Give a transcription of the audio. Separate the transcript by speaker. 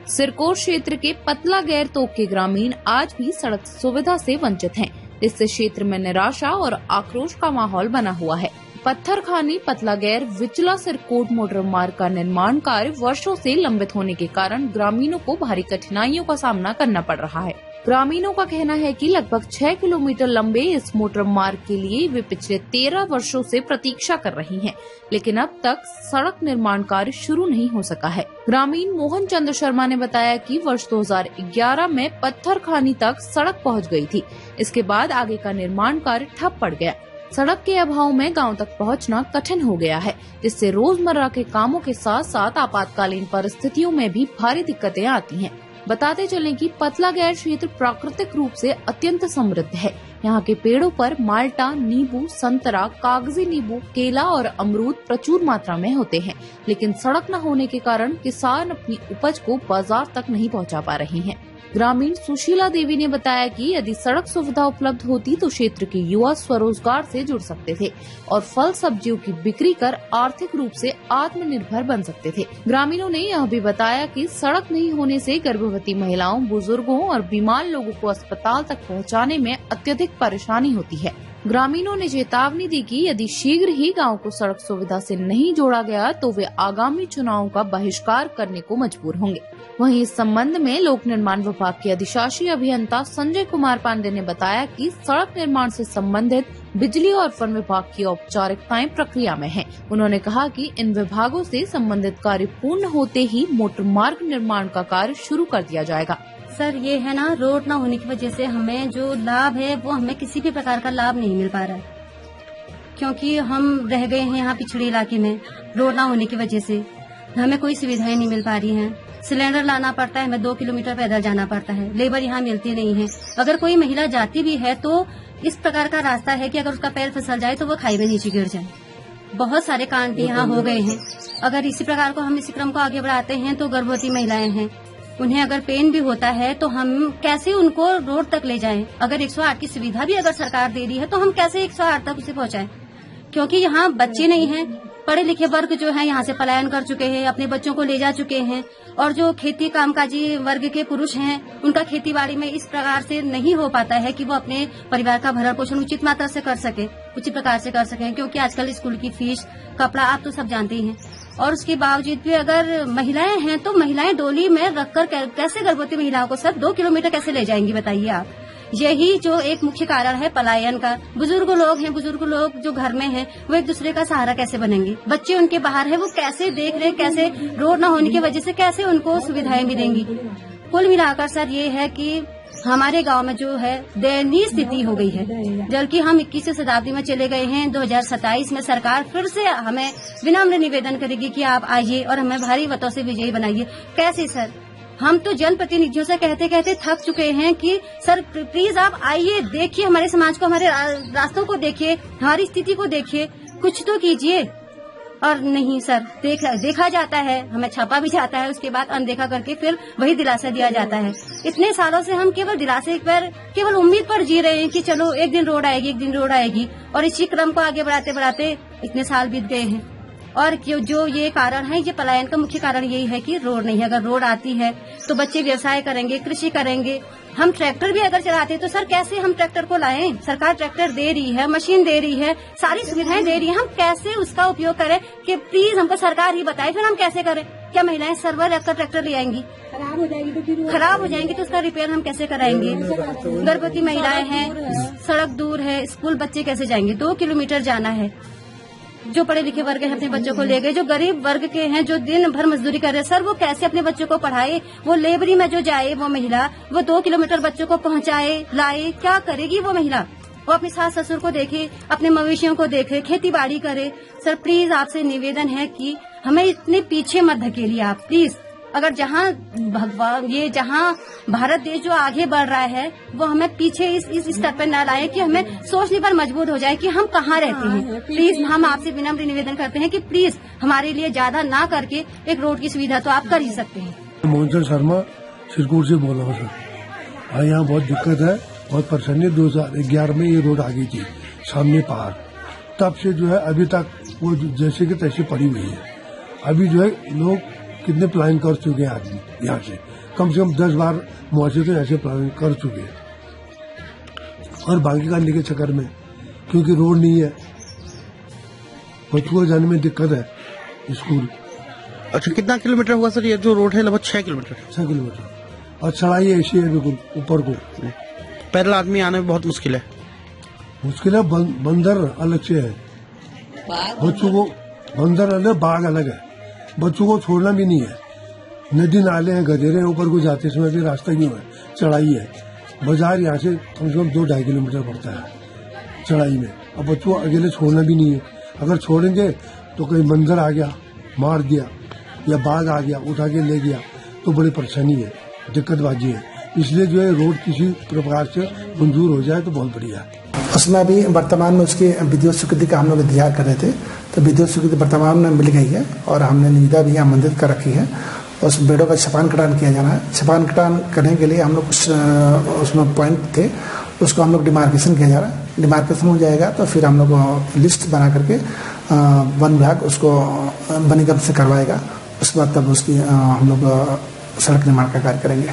Speaker 1: सिरकोट क्षेत्र के पतला गैर तोक के ग्रामीण आज भी सड़क सुविधा से वंचित हैं, जिससे क्षेत्र में निराशा और आक्रोश का माहौल बना हुआ है। पत्थरखानी पतला गैर विचला सिरकोट मोटर मार्ग का निर्माण कार्य वर्षों से लंबित होने के कारण ग्रामीणों को भारी कठिनाइयों का सामना करना पड़ रहा है। ग्रामीणों का कहना है कि लगभग 6 किलोमीटर लंबे इस मोटर मार्ग के लिए वे पिछले 13 वर्षों से प्रतीक्षा कर रही हैं, लेकिन अब तक सड़क निर्माण कार्य शुरू नहीं हो सका है। ग्रामीण मोहन चंद्र शर्मा ने बताया कि वर्ष 2011 में पत्थरखानी तक सड़क पहुंच गई थी। इसके बाद आगे का निर्माण कार्य ठप पड़ गया। सड़क के अभाव में गांव तक पहुंचना कठिन हो गया है, जिससे रोजमर्रा के कामों के साथ साथ आपातकालीन परिस्थितियों में भी भारी दिक्कतें आती हैं। बताते चलें कि पतला गैर क्षेत्र प्राकृतिक रूप से अत्यंत समृद्ध है। यहाँ के पेड़ों पर माल्टा, नींबू, संतरा, कागजी नींबू, केला और अमरूद प्रचुर मात्रा में होते हैं, लेकिन सड़क न होने के कारण किसान अपनी उपज को बाजार तक नहीं पहुँचा पा रहे हैं। ग्रामीण सुशीला देवी ने बताया कि यदि सड़क सुविधा उपलब्ध होती तो क्षेत्र के युवा स्वरोजगार से जुड़ सकते थे और फल सब्जियों की बिक्री कर आर्थिक रूप से आत्मनिर्भर बन सकते थे। ग्रामीणों ने यह भी बताया कि सड़क नहीं होने से गर्भवती महिलाओं, बुजुर्गों और बीमार लोगों को अस्पताल तक पहुंचाने में अत्यधिक परेशानी होती है। ग्रामीणों ने चेतावनी दी कि यदि शीघ्र ही गांव को सड़क सुविधा से नहीं जोड़ा गया तो वे आगामी चुनावों का बहिष्कार करने को मजबूर होंगे। वहीं इस संबंध में लोक निर्माण विभाग के अधिशासी अभियंता संजय कुमार पांडे ने बताया कि सड़क निर्माण से संबंधित बिजली और वन विभाग की औपचारिकताएं प्रक्रिया में हैं। उन्होंने कहा कि इन विभागों से संबंधित कार्य पूर्ण होते ही मोटर मार्ग निर्माण का कार्य शुरू कर दिया जाएगा।
Speaker 2: सर ये है ना, रोड ना होने की वजह से हमें जो लाभ है वो हमें किसी भी प्रकार का लाभ नहीं मिल पा रहा है, क्योंकि हम रह गए हैं यहाँ पिछड़े इलाके में। रोड ना होने की वजह से हमें कोई सुविधाएं नहीं मिल पा रही हैं। सिलेंडर लाना पड़ता है, हमें 2 किलोमीटर पैदल जाना पड़ता है। लेबर यहाँ मिलती नहीं है। अगर कोई महिला जाती भी है तो इस प्रकार का रास्ता है कि अगर उसका पैर फिसल जाए तो वो खाई में नीचे गिर जाए। बहुत सारे कांड यहाँ हो गए हैं। अगर इसी प्रकार को हम इसी क्रम को आगे बढ़ाते हैं तो गर्भवती महिलाएं हैं, उन्हें अगर पेन भी होता है तो हम कैसे उनको रोड तक ले जाएं? अगर 108 की सुविधा भी अगर सरकार दे रही है तो हम कैसे 108 तक उसे पहुंचाएं? क्योंकि यहाँ बच्चे नहीं हैं। पढ़े लिखे वर्ग जो है यहाँ से पलायन कर चुके हैं, अपने बच्चों को ले जा चुके हैं, और जो खेती कामकाजी वर्ग के पुरुष हैं उनका खेतीबाड़ी में इस प्रकार से नहीं हो पाता है कि वो अपने परिवार का भरण पोषण उचित मात्रा से कर सके, उचित प्रकार से कर सकें। क्योंकि आजकल स्कूल की फीस, कपड़ा आप तो सब जानते ही हैं। और उसके बावजूद भी अगर महिलाएं हैं तो महिलाएं डोली में रखकर कैसे गर्भवती महिलाओं को सर 2 किलोमीटर कैसे ले जाएंगी बताइए आप। यही जो एक मुख्य कारण है पलायन का। बुजुर्ग लोग हैं, बुजुर्ग लोग जो घर में हैं वो एक दूसरे का सहारा कैसे बनेंगे? बच्चे उनके बाहर है, वो कैसे देख रहे, कैसे रोड न होने की वजह से कैसे उनको सुविधाएं मिलेंगी? कुल मिलाकर सर ये है कि हमारे गांव में जो है दयनीय स्थिति हो गई है। जबकि हम 21वीं शताब्दी में चले गए हैं। 2027 में सरकार फिर से हमें विनम्र निवेदन करेगी कि आप आइए और हमें भारी मतों से विजयी बनाइए। कैसे सर? हम तो जनप्रतिनिधियों से कहते कहते थक चुके हैं कि सर प्लीज आप आइए, देखिए हमारे समाज को, हमारे रास्तों को देखिए, हमारी स्थिति को देखिए, कुछ तो कीजिए। और नहीं सर, देखा जाता है, हमें छापा भी जाता है, उसके बाद अनदेखा करके फिर वही दिलासा दिया जाता है। इतने सालों से हम केवल दिलासे पर, केवल उम्मीद पर जी रहे हैं कि चलो एक दिन रोड आएगी, एक दिन रोड आएगी, और इसी क्रम को आगे बढ़ाते बढ़ाते इतने साल बीत गए हैं। और जो ये कारण है, ये पलायन का मुख्य कारण यही है कि रोड नहीं है। अगर रोड आती है तो बच्चे व्यवसाय करेंगे, कृषि करेंगे। हम ट्रैक्टर भी अगर चलाते हैं तो सर कैसे हम ट्रैक्टर को लाएं? सरकार ट्रैक्टर दे रही है, मशीन दे रही है, सारी सुविधाएं दे रही है, हम कैसे उसका उपयोग करें? कि प्लीज हमको सरकार ही बताए, फिर हम कैसे करें? क्या महिलाएं सर्वर रखकर ट्रैक्टर ले आएंगी? खराब हो जाएंगी तो उसका रिपेयर हम कैसे कराएंगे? गर्भवती महिलाएं हैं, सड़क दूर है, स्कूल बच्चे कैसे जाएंगे? 2 किलोमीटर जाना है। जो पढ़े लिखे वर्ग हैं अपने बच्चों को ले गए, जो गरीब वर्ग के हैं जो दिन भर मजदूरी कर रहे हैं, सर वो कैसे अपने बच्चों को पढ़ाए? वो लेबरी में जो जाए वो महिला, वो 2 किलोमीटर बच्चों को पहुंचाए, लाए, क्या करेगी वो महिला? वो अपने सास ससुर को देखे, अपने मवेशियों को देखे, खेती बाड़ी करे। सर प्लीज आपसे निवेदन है कि हमें इतने पीछे मत धकेलिए आप प्लीज। अगर जहाँ भारत देश जो आगे बढ़ रहा है वो हमें पीछे इस स्तर पर न लाए कि हमें सोचने पर मजबूर हो जाए कि हम कहाँ रहते हैं। प्लीज हम आपसे विनम्र निवेदन करते हैं कि प्लीज हमारे लिए ज्यादा ना करके एक रोड की सुविधा तो आप कर ही सकते हैं।
Speaker 3: मोहन शर्मा सिरकोट से बोल रहा हूँ सर। यहाँ बहुत दिक्कत है, बहुत परेशानी है। 2011 में ये रोड आ गई थी सामने पहाड़, तब से जो है अभी तक वो जैसे कि तैसे पड़ी हुई है। अभी जो है लोग कितने प्लान कर चुके हैं आदमी यहाँ से, कम से कम 10 बार मुआवजे तो ऐसे प्लान कर चुके हैं। और बाकी करने के चक्कर में क्योंकि रोड नहीं है, बच्चों को जाने में दिक्कत है स्कूल।
Speaker 4: अच्छा, कितना किलोमीटर हुआ सर ये जो रोड है? लगभग 6 किलोमीटर।
Speaker 3: 6 किलोमीटर और चढ़ाई ऐसी है बिल्कुल ऊपर को,
Speaker 4: पैदल आदमी आने में बहुत मुश्किल है।
Speaker 3: मुश्किल है। बंदर अलग से है, बच्चों को बंदर अलग, बाघ अलग है, बच्चों को छोड़ना भी नहीं है। नदी नाले हैं, गधेरे ऊपर को जाते समय भी रास्ता नहीं है, चढ़ाई है। बाजार यहाँ से कम से कम 2-2.5 किलोमीटर पड़ता है चढ़ाई में। अब बच्चों को अकेले छोड़ना भी नहीं है, अगर छोड़ेंगे तो कहीं बंदर आ गया मार दिया या बाघ आ गया उठा के ले गया तो बड़ी परेशानी है, दिक्कतबाजी है। इसलिए जो है रोड किसी प्रकार से मंजूर हो जाए तो बहुत बढ़िया है।
Speaker 5: उसमें अभी वर्तमान में उसकी विद्युत स्वीकृति का हम लोग इंतजार कर रहे थे, तो विद्युत स्वीकृति वर्तमान में मिल गई है और हमने निविदा भी आमंत्रित कर रखी है। उस बेड़ों का छपान कटान किया जाना है। छपान कटान करने के लिए हम लोग कुछ उसमें पॉइंट थे, उसको हम लोग डिमार्केशन किया जा रहा है। डिमार्केशन हो जाएगा तो फिर हम लोग लिस्ट बना करके वन विभाग उसको वन निगम से करवाएगा। उसके बाद तब उसकी हम लोग सड़क निर्माण का कार्य करेंगे।